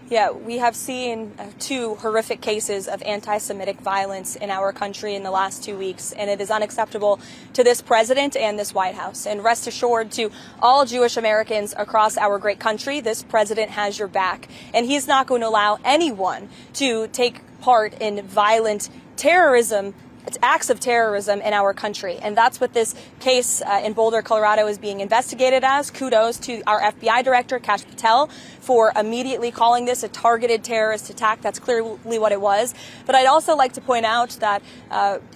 Yeah, we have seen two horrific cases of anti-Semitic violence in our country in the last 2 weeks, and it is unacceptable to this president and this White House. And rest assured to all Jewish Americans across our great country, this president has your back, and he's not going to allow anyone to take part in violent terrorism. It's acts of terrorism in our country. And that's what this case in Boulder, Colorado is being investigated as. Kudos to our FBI director, Kash Patel, for immediately calling this a targeted terrorist attack. That's clearly what it was. But I'd also like to point out that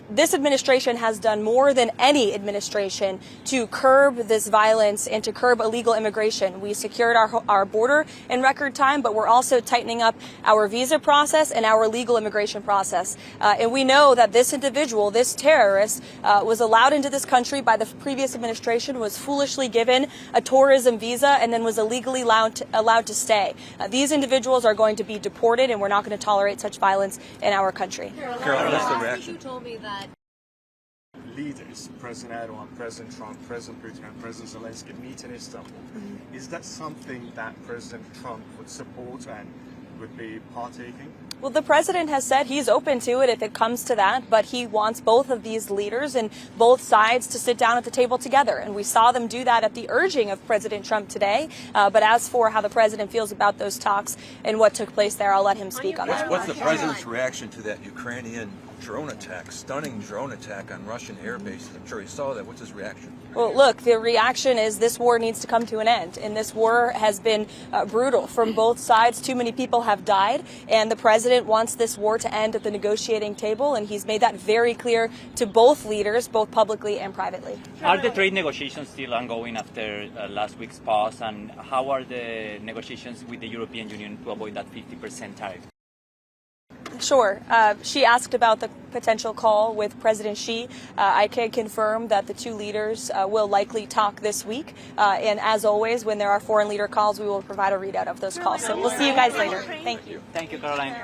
this administration has done more than any administration to curb this violence and to curb illegal immigration. We secured our border in record time, but we're also tightening up our visa process and our legal immigration process. And we know that this individual, this terrorist, was allowed into this country by the previous administration, was foolishly given a tourism visa, and then was illegally allowed to stay. These individuals are going to be deported, and we're not going to tolerate such violence in our country. Karoline, what's the reaction? You told me that leaders, President Erdogan, President Trump, President Putin, and President Zelensky meet in Istanbul. Is that something that President Trump would support and would be partaking? Well, the president has said he's open to it if it comes to that, but he wants both of these leaders and both sides to sit down at the table together. And we saw them do that at the urging of President Trump today. But as for how the president feels about those talks and what took place there, I'll let him speak on that. What's the president's reaction to that Ukrainian drone attack, stunning drone attack on Russian air bases? I'm sure he saw that. What's his reaction? Well, look, the reaction is this war needs to come to an end. And this war has been brutal from both sides. Too many people have died. And the president wants this war to end at the negotiating table. And he's made that very clear to both leaders, both publicly and privately. Are the trade negotiations still ongoing after last week's pause? And how are the negotiations with the European Union to avoid that 50% tariff? Sure. She asked about the potential call with President Xi. I can confirm that the two leaders will likely talk this week. And as always, when there are foreign leader calls, we will provide a readout of those calls. So we'll see you guys later. Thank you. Thank you, Karoline.